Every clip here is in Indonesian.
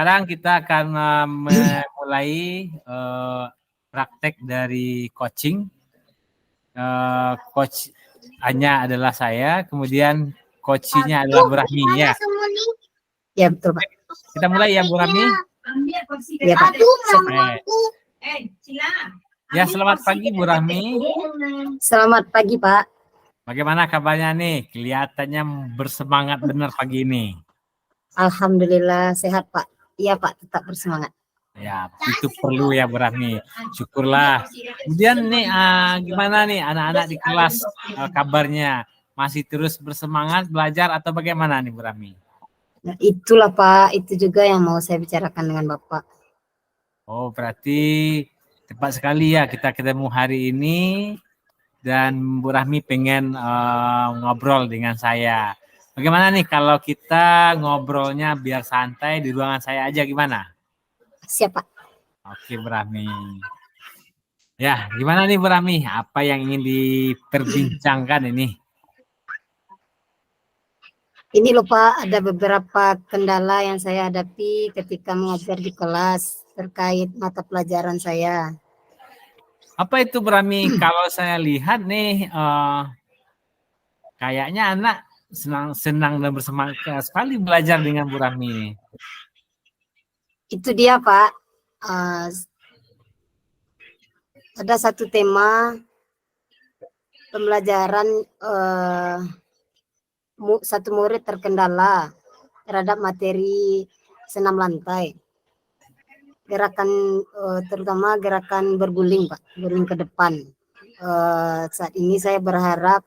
sekarang kita akan memulai praktek dari coaching. Coach Anya adalah saya, kemudian coachnya adalah Bu Rahmi ya. Ya betul Pak. Kita mulai ya Bu Rahmi. Ya Pak. Ya, selamat pagi Bu Rahmi. Selamat pagi Pak. Bagaimana kabarnya nih? Kelihatannya bersemangat benar pagi ini. Alhamdulillah sehat Pak. Iya Pak, tetap bersemangat. Ya, itu perlu ya Bu Rahmi. Syukurlah. Kemudian nih gimana nih anak-anak di kelas kabarnya? Masih terus bersemangat belajar atau bagaimana nih Bu Rahmi? Nah, itulah Pak, itu juga yang mau saya bicarakan dengan Bapak. Oh, berarti tepat sekali ya kita ketemu hari ini dan Bu Rahmi pengen ngobrol dengan saya. Bagaimana nih kalau kita ngobrolnya biar santai di ruangan saya aja gimana? Siap Pak. Oke Bu Rahmi. Ya, gimana nih Bu Rahmi? Apa yang ingin diperbincangkan ini? Ini loh Pak, ada beberapa kendala yang saya hadapi ketika mengajar di kelas terkait mata pelajaran saya. Apa itu Bu Rahmi? Kalau saya lihat nih, kayaknya anak senang dan bersemangat sekali belajar dengan Bu Rahmi. Itu dia Pak. Ada satu tema pembelajaran satu murid terkendala terhadap materi senam lantai. Gerakan terutama gerakan berguling Pak, berguling ke depan. Saat ini saya berharap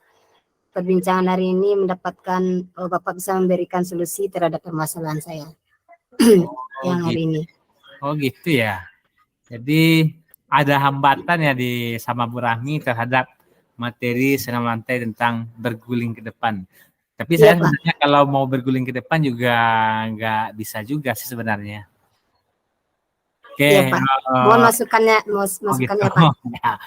perbincangan hari ini mendapatkan Bapak bisa memberikan solusi terhadap permasalahan saya yang hari ini. Oh gitu ya. Jadi ada hambatan ya sama Bu Rahmi terhadap materi senam lantai tentang berguling ke depan. Tapi saya sebenarnya kalau mau berguling ke depan juga nggak bisa juga sih sebenarnya. Oke. Iya, Pak. Mohon masukannya Pak. Ya.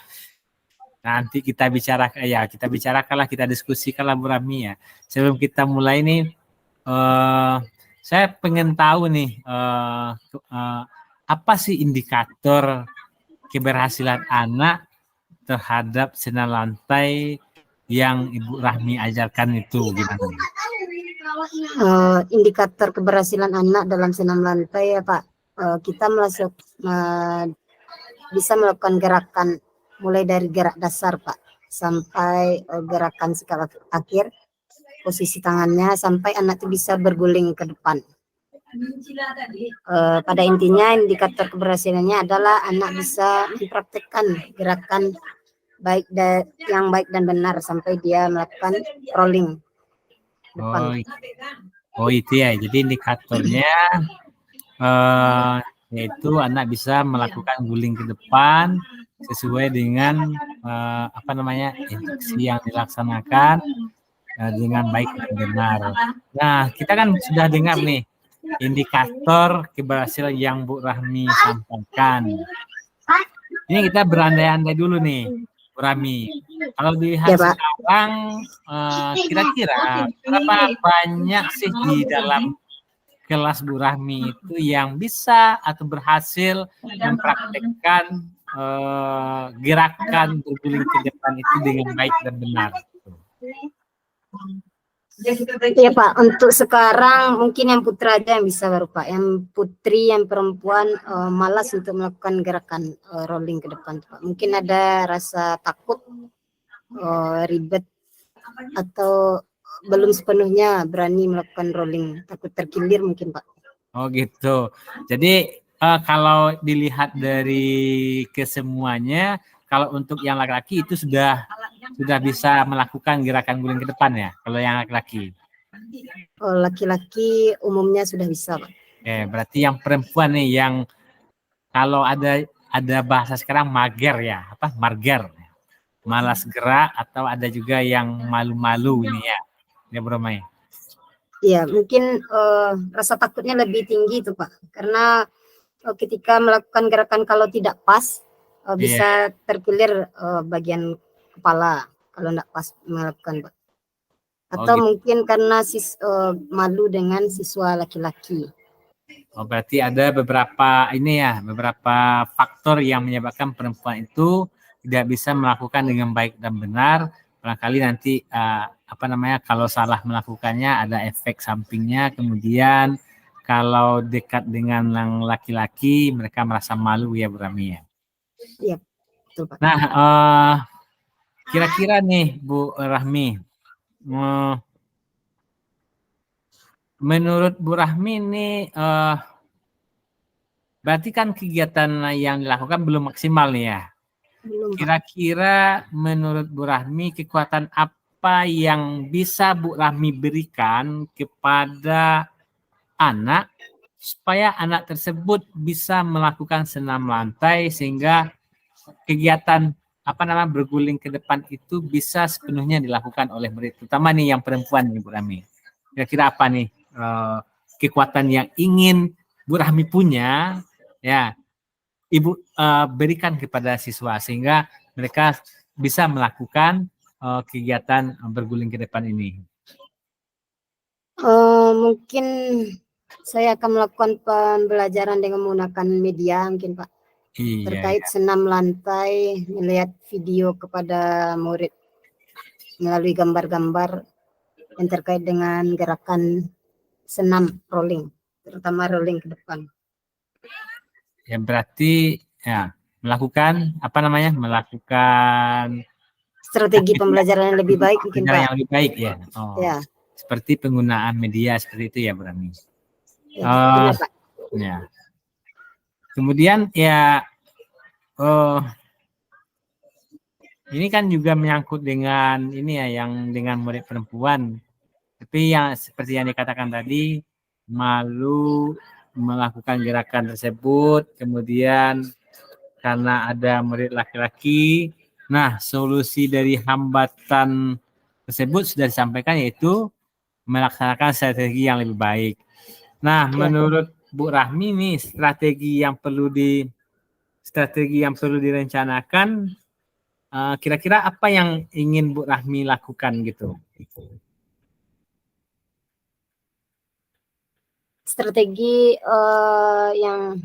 Nanti kita bicarakanlah, kita diskusikanlah Bu Rahmi ya. Sebelum kita mulai nih, saya pengen tahu nih apa sih indikator keberhasilan anak terhadap senam lantai yang Ibu Rahmi ajarkan itu gimana? Indikator keberhasilan anak dalam senam lantai ya Pak. Kita bisa melakukan gerakan mulai dari gerak dasar Pak sampai gerakan sikap akhir, posisi tangannya sampai anak itu bisa berguling ke depan. Pada intinya indikator keberhasilannya adalah anak bisa mempraktekkan gerakan yang baik dan benar sampai dia melakukan rolling depan. Oh itu ya, jadi indikatornya yaitu anak bisa melakukan guling ke depan sesuai dengan instruksi yang dilaksanakan dengan baik dan benar. Nah, kita kan sudah dengar nih indikator keberhasilan yang Bu Rahmi sampaikan. Ini kita berandai-andai dulu nih, Bu Rahmi. Kalau dilihat sekarang, kira-kira berapa banyak sih di dalam kelas Bu Rahmi itu yang bisa atau berhasil mempraktekkan gerakan berguling ke depan itu dengan baik dan benar? Ya Pak, untuk sekarang mungkin yang putra aja yang bisa baru Pak. Yang putri, yang perempuan malas untuk melakukan gerakan rolling ke depan Pak. Mungkin ada rasa takut, ribet, atau belum sepenuhnya berani melakukan rolling, takut terkilir mungkin Pak. Oh gitu. Jadi kalau dilihat dari kesemuanya, kalau untuk yang laki-laki itu sudah bisa melakukan gerakan guling ke depan ya, kalau yang laki-laki. Oh, laki-laki umumnya sudah bisa Pak. Berarti yang perempuan nih yang kalau ada bahasa sekarang mager ya, marger, malas gerak, atau ada juga yang malu-malu ini ya Bro Mai. Iya, mungkin rasa takutnya lebih tinggi itu Pak, karena ketika melakukan gerakan kalau tidak pas bisa terkilir bagian kepala kalau tidak pas melakukan Pak. Atau mungkin karena malu dengan siswa laki-laki. Oh, berarti ada beberapa faktor yang menyebabkan perempuan itu tidak bisa melakukan dengan baik dan benar. Barangkali nanti kalau salah melakukannya ada efek sampingnya. Kemudian kalau dekat dengan yang laki-laki mereka merasa malu ya Bu Rami ya. Iya, betul Pak. Nah, kira-kira nih Bu Rahmi, menurut Bu Rahmi ini berarti kan kegiatan yang dilakukan belum maksimal nih ya. Belum Pak. Kira-kira menurut Bu Rahmi kekuatan apa yang bisa Bu Rahmi berikan kepada anak supaya anak tersebut bisa melakukan senam lantai sehingga kegiatan berguling ke depan itu bisa sepenuhnya dilakukan oleh murid, terutama nih yang perempuan nih Bu Rahmi. Kira-kira apa nih kekuatan yang ingin Bu Rahmi punya ya Ibu berikan kepada siswa sehingga mereka bisa melakukan kegiatan berguling ke depan ini. Mungkin saya akan melakukan pembelajaran dengan menggunakan media mungkin Pak. Iya, Terkait senam lantai, melihat video kepada murid melalui gambar-gambar yang terkait dengan gerakan senam rolling, terutama rolling ke depan. Ya berarti ya melakukan Strategi pembelajaran yang lebih baik mungkin Pak. Yang lebih baik ya. Oh. Ya. Seperti penggunaan media seperti itu ya Bu Rami. Ya, benar, Pak. Ya. Kemudian ya ini kan juga menyangkut dengan ini ya yang dengan murid perempuan. Tapi yang seperti yang dikatakan tadi malu melakukan gerakan tersebut, kemudian karena ada murid laki-laki. Nah, solusi dari hambatan tersebut sudah disampaikan yaitu melaksanakan strategi yang lebih baik. Nah, menurut Bu Rahmi nih strategi yang perlu direncanakan kira-kira apa yang ingin Bu Rahmi lakukan gitu? Strategi yang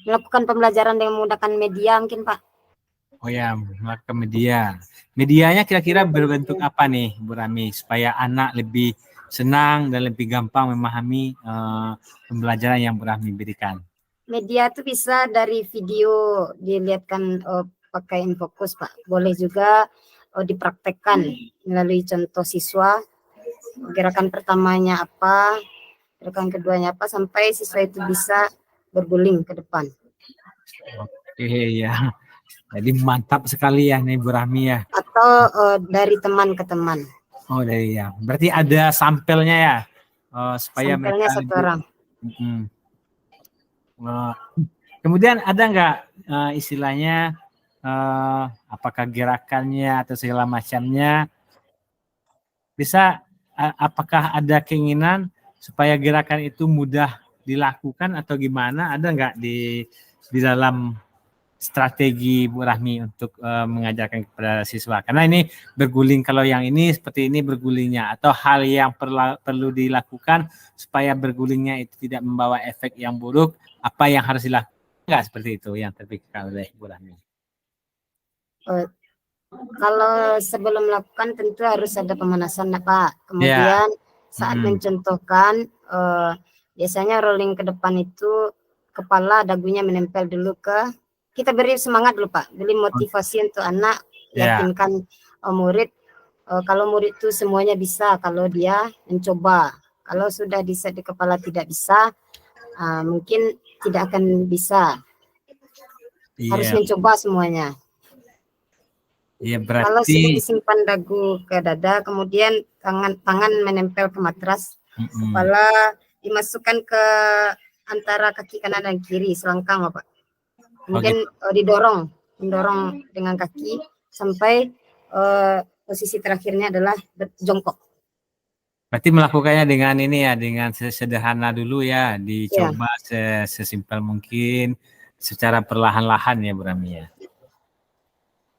melakukan pembelajaran dengan menggunakan media mungkin Pak. Oh ya, melakukan media. Medianya kira-kira berbentuk apa nih Bu Rahmi supaya anak lebih senang dan lebih gampang memahami pembelajaran yang Bu Rahmi berikan? Media itu bisa dari video dilihatkan pakai Infokus Pak. Boleh juga dipraktekkan melalui contoh siswa. Gerakan pertamanya apa, gerakan keduanya apa, sampai siswa itu bisa berguling ke depan. Oke ya, jadi mantap sekali ya nih Bu Rahmi ya. Atau dari teman ke teman. Oh dari ya, berarti ada sampelnya ya, supaya sampelnya mereka satu orang. Kemudian ada nggak istilahnya apakah gerakannya atau segala macamnya bisa apakah ada keinginan supaya gerakan itu mudah dilakukan atau gimana? Ada nggak di dalam strategi Bu Rahmi untuk mengajarkan kepada siswa? Karena ini berguling, kalau yang ini seperti ini bergulingnya, atau hal yang perlu dilakukan supaya bergulingnya itu tidak membawa efek yang buruk, apa yang harus dilakukan? Nggak seperti itu yang terpikirkan oleh Bu Rahmi? Kalau sebelum melakukan tentu harus ada pemanasan Pak. Kemudian saat mencontohkan biasanya rolling ke depan itu kepala dagunya menempel dulu ke, kita beri semangat dulu Pak, beri motivasi untuk anak, yakinkan murid kalau murid itu semuanya bisa kalau dia mencoba. Kalau sudah di kepala tidak bisa, mungkin tidak akan bisa. Harus mencoba semuanya. Ya, berarti kalau sudah disimpan dagu ke dada, kemudian tangan menempel ke matras, kepala dimasukkan ke antara kaki kanan dan kiri, selangkang Pak. Kemudian didorong dengan kaki sampai posisi terakhirnya adalah jongkok. Berarti melakukannya dengan ini ya, dengan sederhana dulu ya, dicoba sesimpel mungkin, secara perlahan-lahan ya Bu Rahmi ya.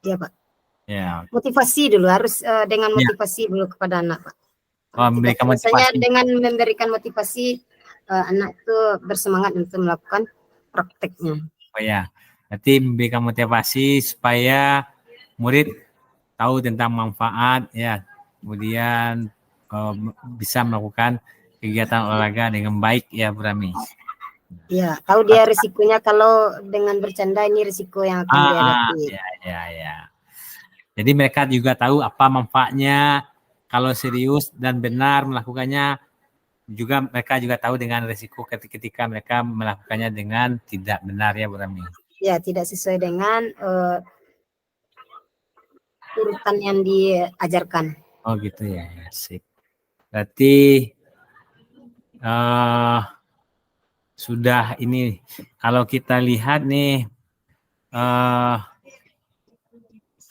Iya Pak. Ya. Motivasi dulu, harus dengan motivasi dulu kepada anak Pak. Memberikan Misalnya motivasi. dengan memberikan motivasi anak itu bersemangat untuk melakukan prakteknya. Oh ya, berarti memberikan motivasi supaya murid tahu tentang manfaat ya, kemudian bisa melakukan kegiatan olahraga dengan baik ya Bu Rami. Ya, tahu dia risikonya kalau dengan bercanda ini risiko yang akan dihadapi. Ya. Jadi mereka juga tahu apa manfaatnya kalau serius dan benar melakukannya. Juga mereka juga tahu dengan risiko ketika mereka melakukannya dengan tidak benar ya Bu Rami. Ya, tidak sesuai dengan urutan yang diajarkan. Oh gitu ya, sip. Berarti sudah ini kalau kita lihat nih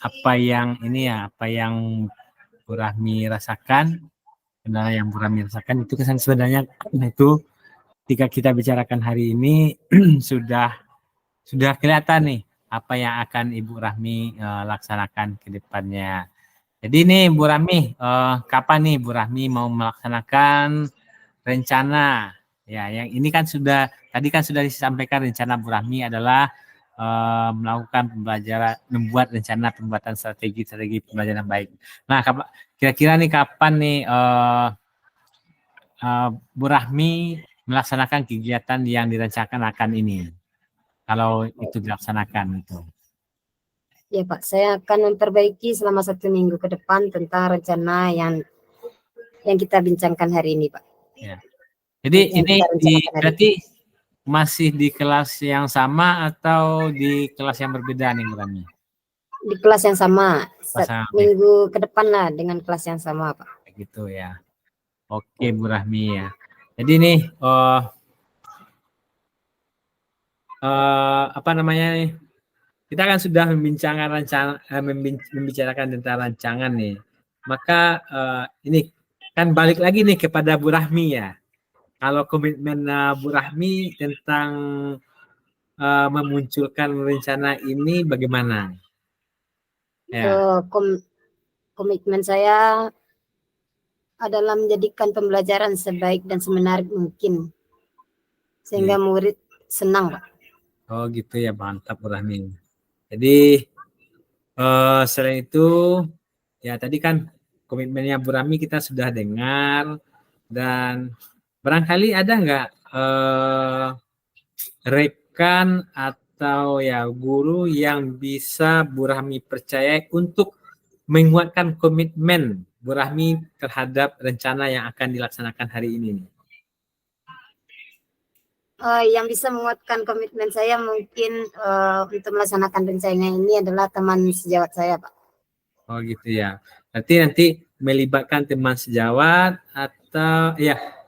apa yang Bu Rahmi rasakan, kendala yang Bu Rahmi rasakan itu kesan sebenarnya itu ketika kita bicarakan hari ini sudah kelihatan nih apa yang akan Ibu Rahmi laksanakan ke depannya. Jadi nih Bu Rahmi, kapan nih Bu Rahmi mau melaksanakan rencana? Ya, yang ini kan tadi kan sudah disampaikan rencana Bu Rahmi adalah melakukan pembelajaran, membuat rencana pembuatan strategi pembelajaran baik. Nah, kira-kira nih kapan nih Bu Rahmi melaksanakan kegiatan yang direncanakan akan ini? Kalau itu dilaksanakan itu. Ya Pak, saya akan memperbaiki selama 1 minggu ke depan tentang rencana yang kita bincangkan hari ini Pak. Ya. Jadi ini berarti masih di kelas yang sama atau di kelas yang berbeda nih Bu Rami? Di kelas yang sama, minggu ke depan lah dengan kelas yang sama Pak. Gitu ya. Oke Bu Rahmi ya. Jadi nih apa namanya nih? Kita kan sudah membicarakan tentang rancangan nih. Maka ini kan balik lagi nih kepada Bu Rahmi ya. Kalau komitmen Bu Rahmi tentang memunculkan rencana ini bagaimana? Ya. Komitmen saya adalah menjadikan pembelajaran sebaik dan semenarik mungkin sehingga murid senang Pak. Oh gitu ya, mantap Bu Rahmi. Jadi selain itu ya tadi kan komitmennya Bu Rahmi kita sudah dengar, dan barangkali ada nggak rekan atau ya guru yang bisa Bu Rahmi percaya untuk menguatkan komitmen Bu Rahmi terhadap rencana yang akan dilaksanakan hari ini? Yang bisa menguatkan komitmen saya mungkin untuk melaksanakan rencana ini adalah teman sejawat saya Pak. Oh gitu ya. Nanti melibatkan teman sejawat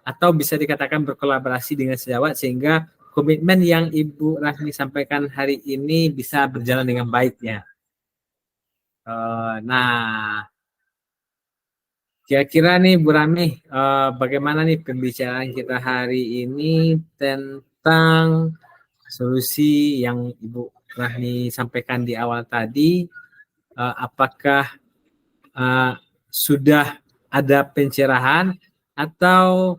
atau bisa dikatakan berkolaborasi dengan sejawat sehingga komitmen yang Ibu Rahmi sampaikan hari ini bisa berjalan dengan baik ya. Nah, kira-kira nih Bu Rahmi, bagaimana nih pembicaraan kita hari ini tentang solusi yang Ibu Rahmi sampaikan di awal tadi? Apakah sudah ada pencerahan atau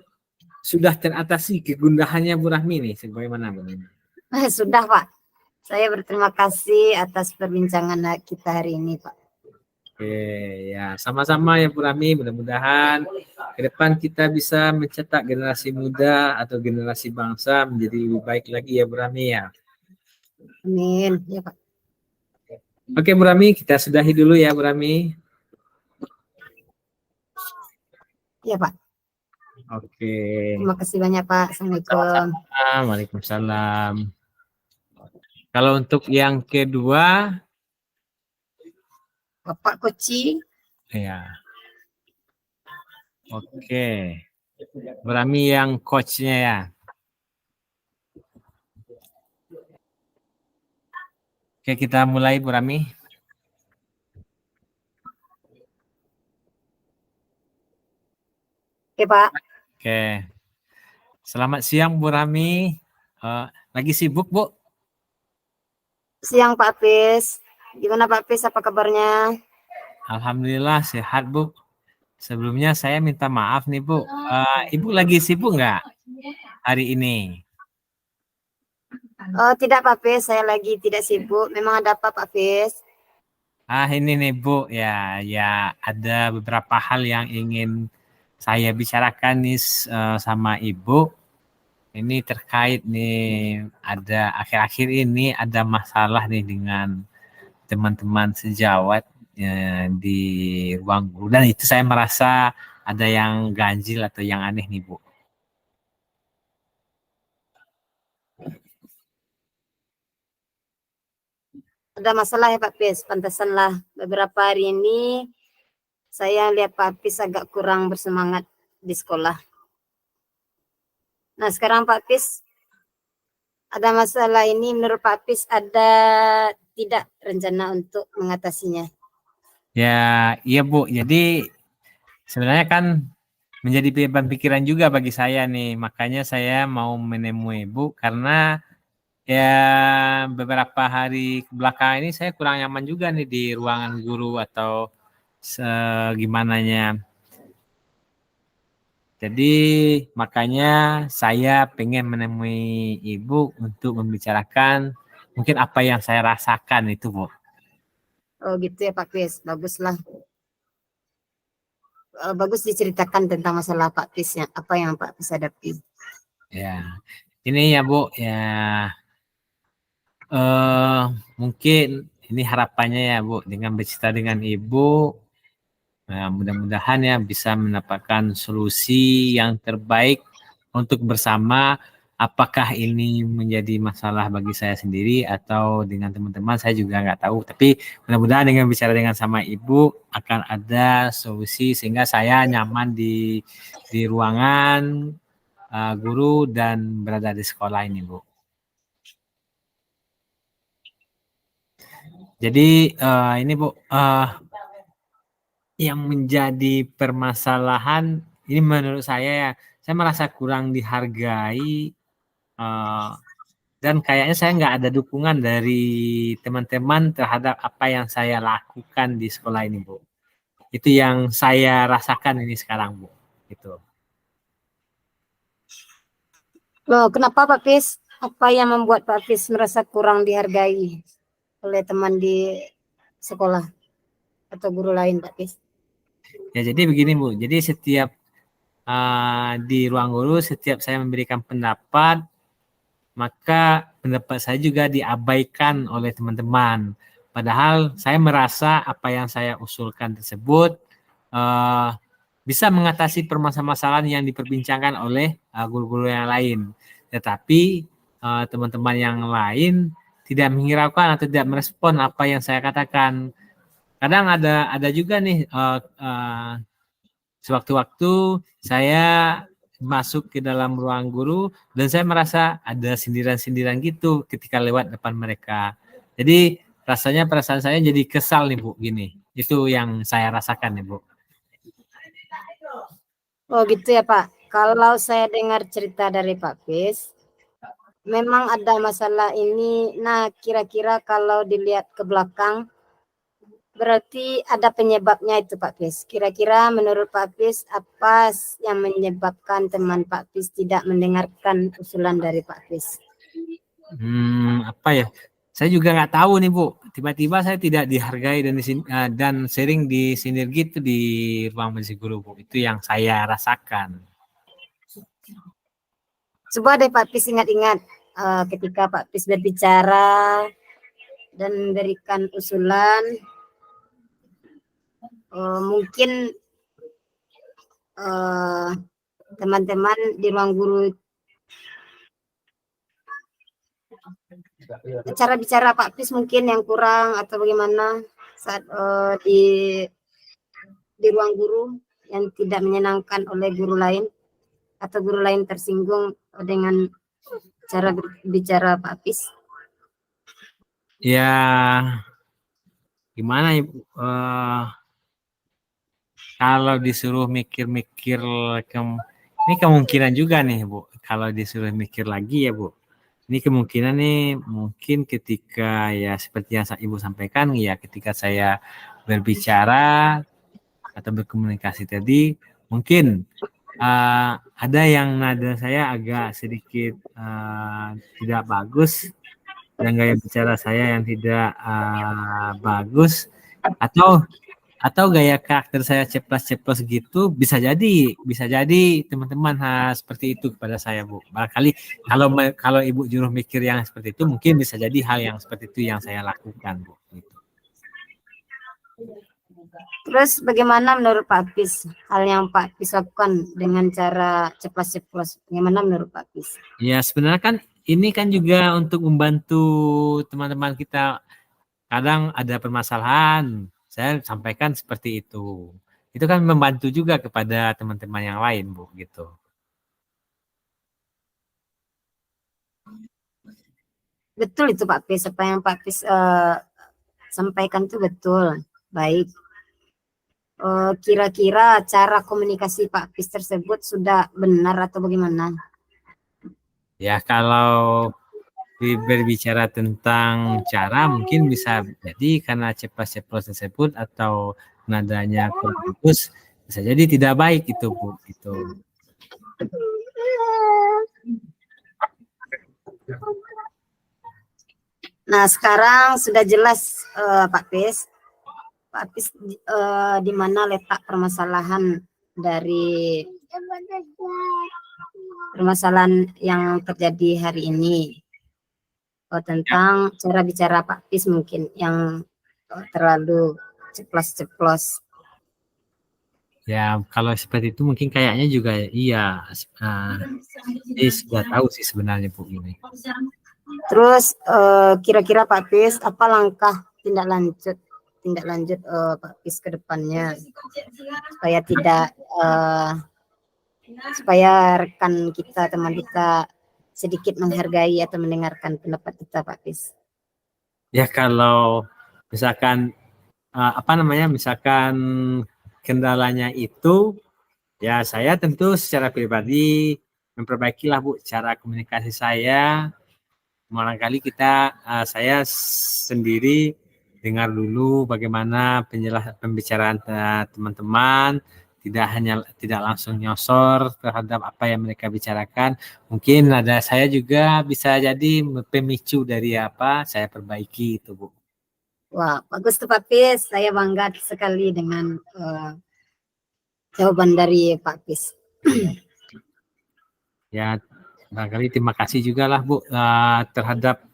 sudah teratasi kegundahannya Bu Rahmi nih? Bagaimana Bu Rahmi? Sudah Pak. Saya berterima kasih atas perbincangan kita hari ini Pak. Oke, ya sama-sama ya Bu Rahmi. Mudah-mudahan ke depan kita bisa mencetak generasi muda atau generasi bangsa menjadi lebih baik lagi ya Bu Rahmi ya. Amin, ya Pak. Oke Bu Rahmi, kita sudahi dulu ya Bu Rahmi. Ya Pak. Oke. Terima kasih banyak Pak. Assalamualaikum. Waalaikumsalam. Kalau untuk yang kedua, Bapak Koci. ya. Oke. Bu Rahmi yang coachnya ya. Oke, kita mulai Bu Rahmi. Oke Pak. Oke. Selamat siang Bu Rahmi. Lagi sibuk Bu? Siang Pak Apis. Gimana Pak Apis, apa kabarnya? Alhamdulillah sehat Bu. Sebelumnya saya minta maaf nih Bu. Ibu lagi sibuk nggak? hari ini? Oh, tidak Pak Fis, saya lagi tidak sibuk. Memang ada apa Pak Fis? Ini nih Bu, ya ada beberapa hal yang ingin saya bicarakan nih sama Ibu. Ini terkait nih, ada akhir-akhir ini ada masalah nih dengan teman-teman sejawat di ruang guru, dan itu saya merasa ada yang ganjil atau yang aneh nih Bu. Ada masalah ya Pak Fis? Pantasanlah beberapa hari ini saya lihat Pak Fis agak kurang bersemangat di sekolah. Nah sekarang Pak Fis ada masalah ini, menurut Pak Fis ada tidak rencana untuk mengatasinya? Ya, iya Bu. Jadi sebenarnya kan menjadi beban pikiran juga bagi saya nih. Makanya saya mau menemui Ibu karena ya beberapa hari belakang ini saya kurang nyaman juga nih di ruangan guru atau segimananya. Jadi makanya saya pengen menemui Ibu untuk membicarakan mungkin apa yang saya rasakan itu, Bu. Oh gitu ya Pak Fis, baguslah. Bagus diceritakan tentang masalah Pak Fis, apa yang Pak Fis hadapi. Ya, ini ya Bu, ya mungkin ini harapannya ya Bu, dengan bercerita dengan Ibu, mudah-mudahan ya bisa mendapatkan solusi yang terbaik untuk bersama. Apakah ini menjadi masalah bagi saya sendiri atau dengan teman-teman, saya juga nggak tahu. Tapi mudah-mudahan dengan bicara dengan sama Ibu akan ada solusi sehingga saya nyaman di ruangan guru dan berada di sekolah ini, Bu. Jadi ini Bu, yang menjadi permasalahan ini menurut saya merasa kurang dihargai dan kayaknya saya nggak ada dukungan dari teman-teman terhadap apa yang saya lakukan di sekolah ini, Bu. Itu yang saya rasakan ini sekarang, Bu. Itu. Loh, kenapa Pak Fis? Apa yang membuat Pak Fis merasa kurang dihargai oleh teman di sekolah atau guru lain Pak Fis? Ya jadi begini Bu, jadi setiap di ruang guru setiap saya memberikan pendapat, maka pendapat saya juga diabaikan oleh teman-teman. Padahal saya merasa apa yang saya usulkan tersebut bisa mengatasi permasalahan yang diperbincangkan oleh guru-guru yang lain. Tetapi teman-teman yang lain tidak menghiraukan atau tidak merespon apa yang saya katakan. Kadang ada juga nih sewaktu-waktu saya masuk ke dalam ruang guru dan saya merasa ada sindiran-sindiran gitu ketika lewat depan mereka. Jadi rasanya perasaan saya jadi kesal nih Bu, gini. Itu yang saya rasakan nih Bu. Oh gitu ya Pak. Kalau saya dengar cerita dari Pak Fis, memang ada masalah ini. Nah, kira-kira kalau dilihat ke belakang, berarti ada penyebabnya itu Pak Fis. Kira-kira menurut Pak Fis, apa yang menyebabkan teman Pak Fis tidak mendengarkan usulan dari Pak Fis? Apa ya? Saya juga nggak tahu nih Bu. Tiba-tiba saya tidak dihargai dan sering disindir gitu di ruang majelis guru Bu. Itu yang saya rasakan. Coba deh Pak Fis ingat-ingat ketika Pak Fis berbicara dan memberikan usulan, mungkin teman-teman di ruang guru, cara bicara Pak Fis mungkin yang kurang atau bagaimana saat di ruang guru yang tidak menyenangkan oleh guru lain atau guru lain tersinggung dengan cara berbicara Pak Fis. Ya gimana ya Bu? Kalau disuruh mikir-mikir ini kemungkinan juga nih Bu. Kalau disuruh mikir lagi ya Bu. Ini kemungkinan nih mungkin ketika ya seperti yang Ibu sampaikan ya ketika saya berbicara atau berkomunikasi tadi mungkin ada yang nada saya agak sedikit tidak bagus dan gaya bicara saya yang tidak bagus, atau gaya karakter saya ceplas-ceplos gitu, bisa jadi teman-teman seperti itu kepada saya, Bu. Barangkali kalau Ibu juru mikir yang seperti itu, mungkin bisa jadi hal yang seperti itu yang saya lakukan, Bu. Gitu. Terus bagaimana menurut Pak Apis hal yang Pak Apis lakukan dengan cara ceplas-ceplos? Bagaimana menurut Pak Apis? Ya sebenarnya kan ini kan juga untuk membantu teman-teman kita. Kadang ada permasalahan, saya sampaikan seperti itu. Itu kan membantu juga kepada teman-teman yang lain, Bu, gitu. Betul itu Pak Apis, apa yang Pak Apis sampaikan itu betul. Baik. Kira-kira cara komunikasi Pak Apis tersebut sudah benar atau bagaimana? Ya kalau berbicara tentang cara, mungkin bisa jadi karena ceplos-ceplos tersebut atau nadanya kurang bagus, bisa jadi tidak baik itu, Bu, gitu. Nah, sekarang sudah jelas Pak Apis. Pak Apis di mana letak permasalahan dari permasalahan yang terjadi hari ini? Tentang cara bicara Pak Apis mungkin yang terlalu ceplos-ceplos. Ya kalau seperti itu mungkin kayaknya juga iya. Jadi sudah tahu sih sebenarnya, Bu, ini. Terus kira-kira Pak Apis apa langkah tindak lanjut Pak Apis ke depannya supaya tidak supaya rekan kita, teman kita sedikit menghargai atau mendengarkan pendapat kita, Pak Apis? Ya kalau misalkan misalkan kendalanya itu, ya saya tentu secara pribadi memperbaikilah, Bu, cara komunikasi saya. Barangkali saya sendiri dengar dulu bagaimana pembicaraan teman-teman, tidak langsung nyosor terhadap apa yang mereka bicarakan. Mungkin ada saya juga bisa jadi pemicu dari apa saya perbaiki itu, Bu. Wah, bagus tuh Pak Apis. Saya bangga sekali dengan jawaban dari Pak Apis. Ya, barangkali terima kasih juga lah, Bu, terhadap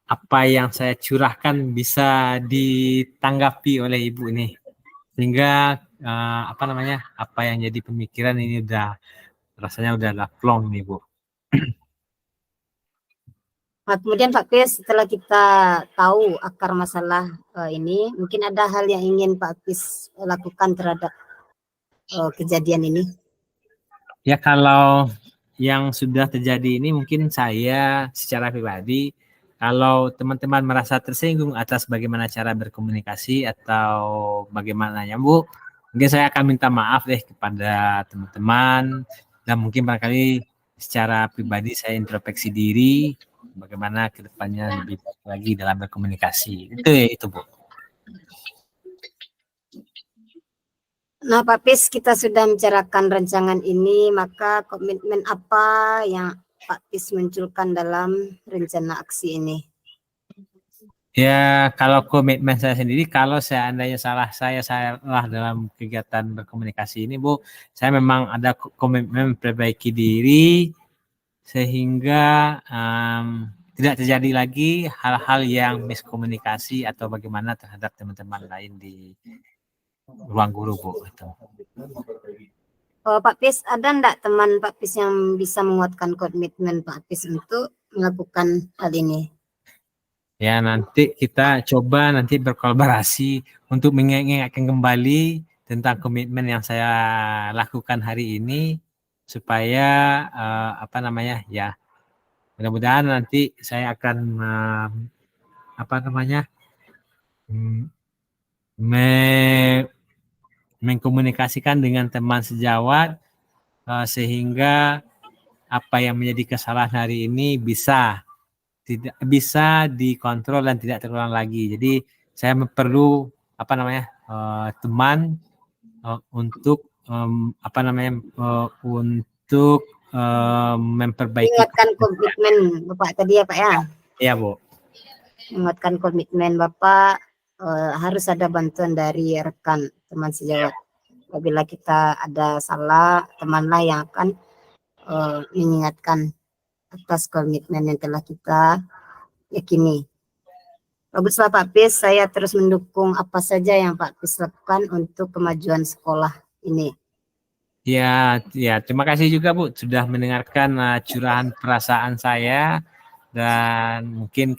apa yang saya curahkan bisa ditanggapi oleh Ibu ini. Sehingga apa yang jadi pemikiran ini rasanya udah plong nih, Bu. Nah, kemudian Pak Apis, setelah kita tahu akar masalah ini, mungkin ada hal yang ingin Pak Apis lakukan terhadap kejadian ini. Ya kalau yang sudah terjadi ini mungkin saya secara pribadi, kalau teman-teman merasa tersinggung atas bagaimana cara berkomunikasi atau bagaimana Bu, mungkin saya akan minta maaf deh kepada teman-teman, dan mungkin barangkali secara pribadi saya introspeksi diri bagaimana kedepannya lebih baik lagi dalam berkomunikasi. Itu Bu. Nah, Pak Apis, kita sudah membicarakan rancangan ini, maka komitmen apa yang Pak Apis munculkan dalam rencana aksi ini? Ya, kalau komitmen saya sendiri, kalau seandainya saya salah dalam kegiatan berkomunikasi ini, Bu, saya memang ada komitmen memperbaiki diri sehingga tidak terjadi lagi hal-hal yang miskomunikasi atau bagaimana terhadap teman-teman lain di ruang guru, Bu. Gitu. Pak Apis, ada enggak teman Pak Apis yang bisa menguatkan komitmen Pak Apis untuk melakukan hal ini? Ya, nanti kita coba nanti berkolaborasi untuk mengingatkan kembali tentang komitmen yang saya lakukan hari ini supaya ya mudah-mudahan nanti saya akan mengkomunikasikan dengan teman sejawat sehingga apa yang menjadi kesalahan hari ini bisa dikontrol dan tidak terulang lagi. Jadi saya perlu teman untuk apa namanya untuk memperbaiki. Ingatkan komitmen Bapak tadi ya Pak ya. Iya Bu. Ingatkan komitmen Bapak, harus ada bantuan dari rekan teman sejawat. Apabila kita ada salah, temanlah yang akan mengingatkan atas komitmen yang telah kita yakini. Baguslah Pak Pis, saya terus mendukung apa saja yang Pak Pis lakukan untuk kemajuan sekolah ini. Ya, terima kasih juga Bu sudah mendengarkan curahan perasaan saya, dan mungkin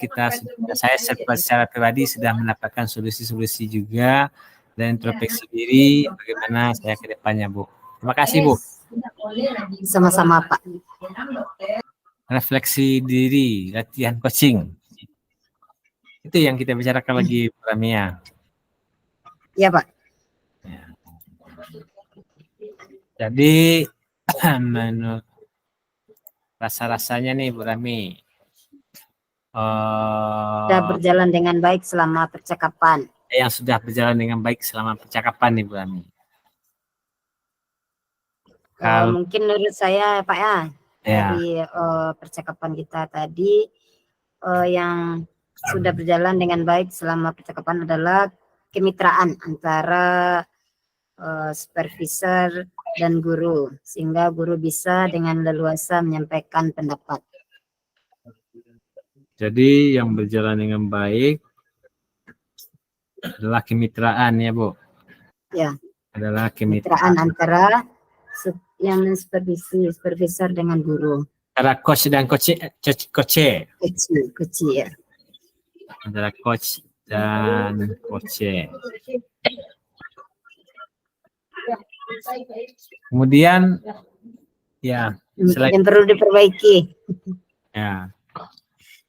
saya secara pribadi sudah mendapatkan solusi-solusi juga dan introspeksi diri bagaimana saya ke depannya Bu. Terima kasih Bu. Sama-sama Pak. Refleksi diri, latihan coaching. Itu yang kita bicarakan lagi Bu Ramia. Iya Pak. Jadi rasa-rasanya nih Bu Rami Sudah berjalan dengan baik selama percakapan. Yang sudah berjalan dengan baik selama percakapan nih Bu Rami. Mungkin menurut saya Pak ya, dari percakapan kita tadi, yang sudah berjalan dengan baik selama percakapan adalah kemitraan antara supervisor dan guru, sehingga guru bisa dengan leluasa menyampaikan pendapat. Jadi yang berjalan dengan baik adalah kemitraan ya Bu. Ya. Adalah kemitraan antara yang supervisi supervisor dengan guru. Antara coach dan coach ya. Antara coach dan coach. Kemudian ya yang perlu diperbaiki. Ya.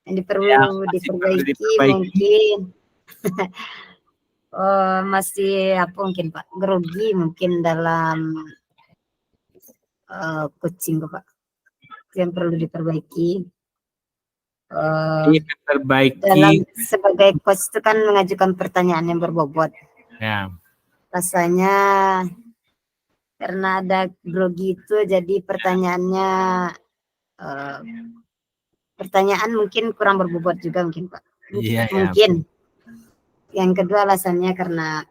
Yang perlu diperbaiki mungkin masih apa mungkin Pak, grogi mungkin dalam coaching Pak, yang perlu diperbaiki. Dalam sebagai coach itu kan mengajukan pertanyaan yang berbobot. Ya. Rasanya karena ada grogi itu, jadi pertanyaannya pertanyaan mungkin kurang berbobot juga mungkin Pak. Mungkin. Yang kedua alasannya karena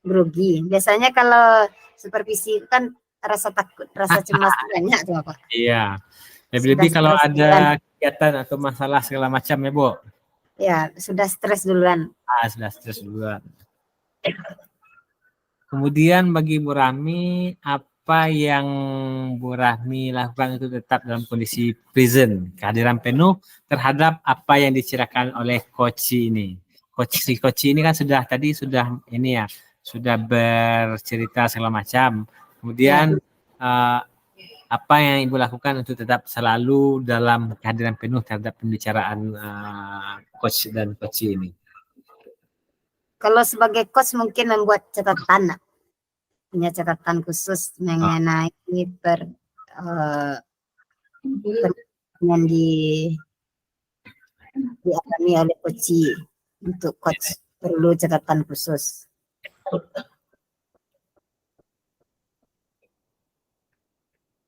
grogi. Biasanya kalau supervisi kan rasa takut, rasa cemas banyak tuh Pak. Iya. Lebih-lebih kalau ada kegiatan atau masalah segala macam ya Bu. Ya, sudah stres duluan. Sudah stres duluan. Kemudian bagi Bu Rahmi, apa yang Bu Rahmi lakukan itu tetap dalam kondisi present, kehadiran penuh terhadap apa yang diceritakan oleh coach ini. Coach ini kan sudah ini ya, sudah bercerita segala macam. Kemudian apa yang Ibu lakukan untuk tetap selalu dalam kehadiran penuh terhadap pembicaraan coach dan coach ini? Kalau sebagai coach mungkin membuat catatan, punya catatan khusus mengenai yang dialami oleh coach. Untuk coach perlu catatan khusus.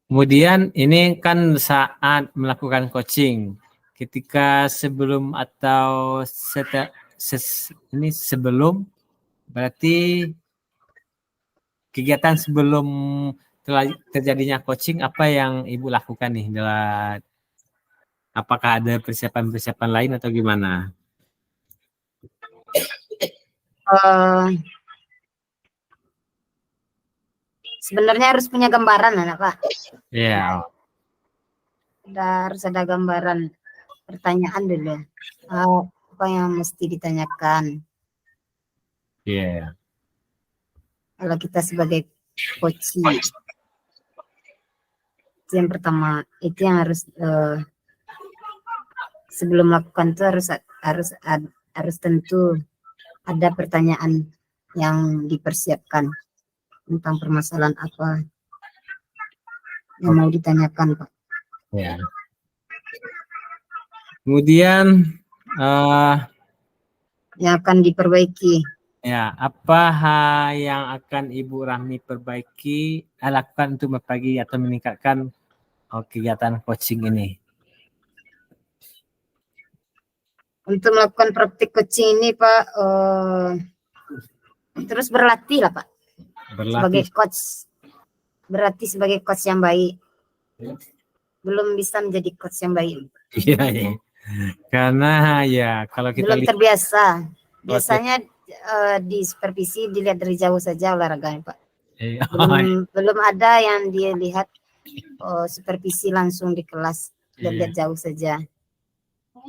Kemudian ini kan saat melakukan coaching, ketika sebelum atau sebelum, berarti kegiatan sebelum terjadinya coaching, apa yang Ibu lakukan nih? Apakah ada persiapan-persiapan lain atau gimana? Sebenarnya harus punya gambaran anak Pak. Iya. Harus ada gambaran pertanyaan dulu. Apa yang mesti ditanyakan? Iya. Kalau kita sebagai coach, itu yang pertama, itu yang harus sebelum melakukan itu harus tentu ada pertanyaan yang dipersiapkan tentang permasalahan apa yang mau ditanyakan Pak. Ya. Kemudian yang akan diperbaiki. Ya, apa yang akan Ibu Rahmi perbaiki, lakukan untuk membagi atau meningkatkan kegiatan coaching ini? Untuk melakukan praktik coaching ini Pak, terus berlatih lah Pak sebagai Berlatih. coach, berlatih sebagai coach yang baik. Belum bisa menjadi coach yang baik. Iya, iya. Karena ya kalau kita Belum lihat terbiasa. Biasanya di supervisi dilihat dari jauh saja olahraganya Pak. Belum ada yang dia lihat supervisi langsung di kelas, lihat jauh saja.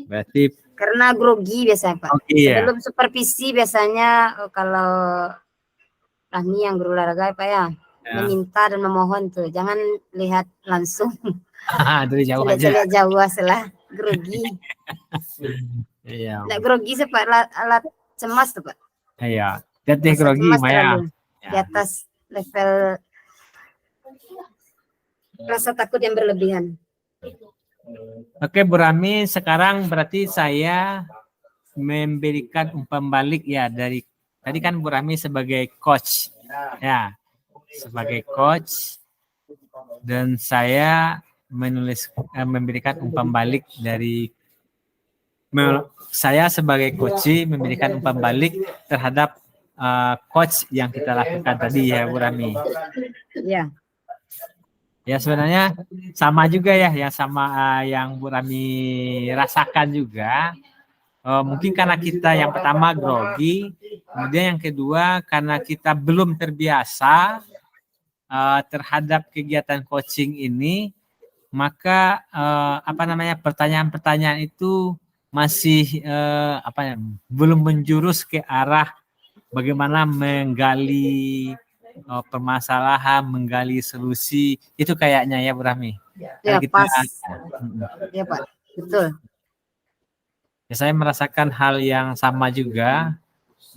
Berarti Karena grogi biasanya Pak. Sebelum supervisi biasanya kalau Rahmi yang guru olahraga Pak ya, meminta dan memohon tuh, jangan lihat langsung. Dari jauh aja. Lihat jauh setelah grogi. Iya. Nggak grogi sih Pak, alat cemas tuh Pak. Iya. Jadi grogi Maya. Di atas level rasa takut yang berlebihan. Oke, Bu Rahmi, sekarang berarti saya memberikan umpan balik ya dari tadi kan Bu Rahmi sebagai coach ya, sebagai coach, dan saya memberikan umpan balik dari saya sebagai coach memberikan umpan balik terhadap coach yang kita lakukan tadi ya Bu Rahmi. Ya. Ya sebenarnya sama juga ya, yang sama yang Bu Rahmi rasakan juga. Mungkin karena kita yang pertama grogi, kemudian yang kedua karena kita belum terbiasa terhadap kegiatan coaching ini, maka pertanyaan-pertanyaan itu masih belum menjurus ke arah bagaimana menggali permasalahan, menggali solusi, itu kayaknya ya Bu Rahmi. Ya, pas. Ya Pak, betul. Ya, saya merasakan hal yang sama juga.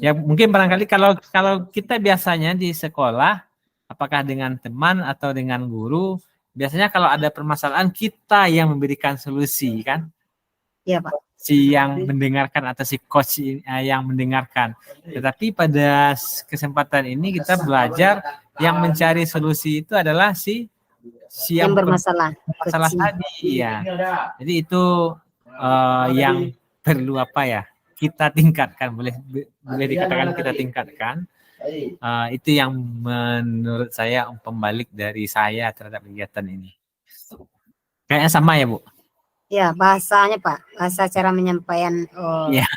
Ya mungkin barangkali kalau kita biasanya di sekolah, apakah dengan teman atau dengan guru, biasanya kalau ada permasalahan kita yang memberikan solusi kan? Iya Pak. Si yang mendengarkan atau si coach yang mendengarkan. Tetapi pada kesempatan ini kita belajar yang mencari solusi itu adalah si yang bermasalah tadi ya. Jadi itu yang perlu kita tingkatkan, boleh dikatakan kita tingkatkan. Itu yang menurut saya umpan balik dari saya terhadap kegiatan ini. Kayaknya sama ya Bu? Ya, bahasanya Pak, bahasa cara menyampaikan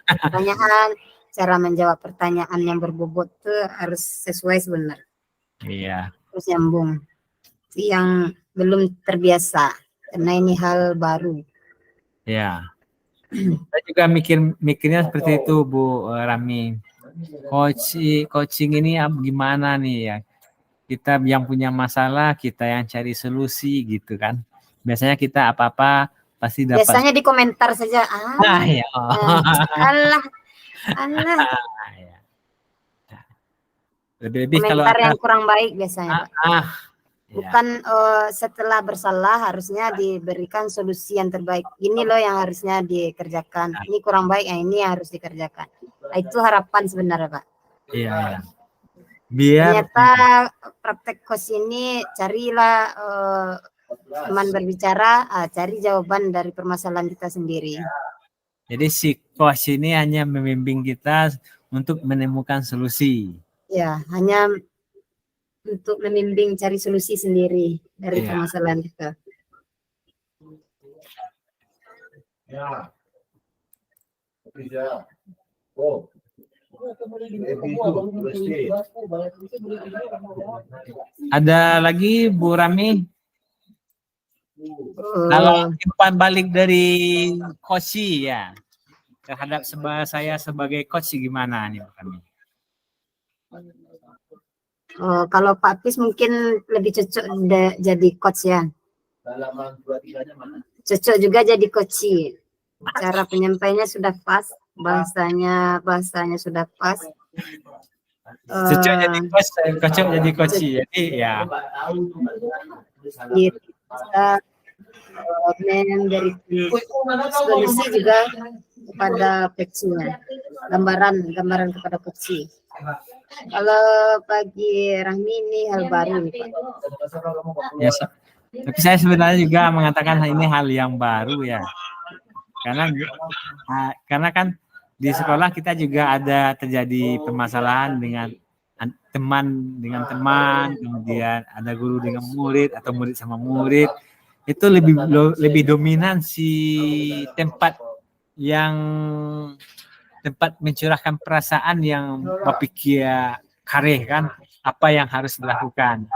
pertanyaan, cara menjawab pertanyaan yang berbobot itu harus sesuai sebenarnya. Iya. Terus nyambung. Yang belum terbiasa, karena ini hal baru. Ya. Saya juga mikirnya seperti itu Bu Rahmi. Coaching ini gimana nih ya? Kita yang punya masalah, kita yang cari solusi gitu kan. Biasanya kita apa-apa pasti dapat. Biasanya di komentar saja. Ya. Allah. Lebih-lebih komentar kalau yang kurang baik biasanya. Bukan setelah bersalah harusnya diberikan solusi yang terbaik. Ini loh yang harusnya dikerjakan. Ini kurang baik, yang ini harus dikerjakan. Nah, itu harapan sebenarnya Pak. Iya. Biar ternyata praktek coach ini carilah teman berbicara, cari jawaban dari permasalahan kita sendiri. Jadi si coach ini hanya membimbing kita untuk menemukan solusi. Ya, hanya untuk membimbing cari solusi sendiri dari permasalahan kita. Ya. Ada lagi Bu Rahmi? Kalau umpan balik dari coach ya terhadap saya sebagai coach gimana nih Bu Rahmi? Kalau Pak Pis mungkin lebih cocok jadi coach ya. Cocok juga jadi coach. Cara penyampaiannya sudah pas, bahasanya sudah pas. Cocok jadi coach, jadi ya. Kita memberikan solusi juga kepada coachnya, gambaran kepada coach. Kalau bagi Rahmi ini hal baru nih, Pak. Ya, tapi saya sebenarnya juga mengatakan ini hal yang baru ya. Karena kan di sekolah kita juga ada terjadi permasalahan dengan teman dengan teman, kemudian ada guru dengan murid atau murid sama murid. Itu lebih dominan si tempat mencurahkan perasaan yang berpikir kareh kan, apa yang harus dilakukan.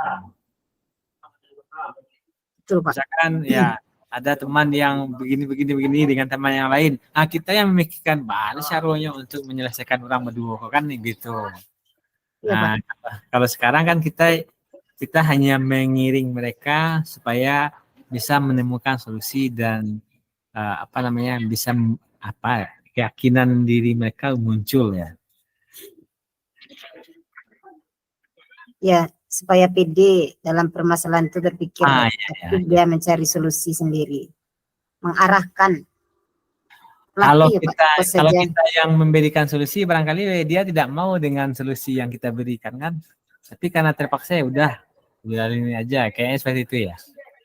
Betul, Pak. Misalkan ya ada teman yang begini dengan teman yang lain. Nah, kita yang memikirkan bagaimana caranya untuk menyelesaikan orang berdua kan gitu. Iya, Nah, kalau sekarang kan kita hanya mengiring mereka supaya bisa menemukan solusi dan bisa keyakinan diri mereka muncul ya. Ya, supaya pede dalam permasalahan itu berpikir, Ya. dia mencari solusi sendiri, mengarahkan. Kalau Pelatih, Pak, kita yang memberikan solusi, barangkali dia tidak mau dengan solusi yang kita berikan kan. Tapi karena terpaksa ya udah ini aja, kayaknya seperti itu ya.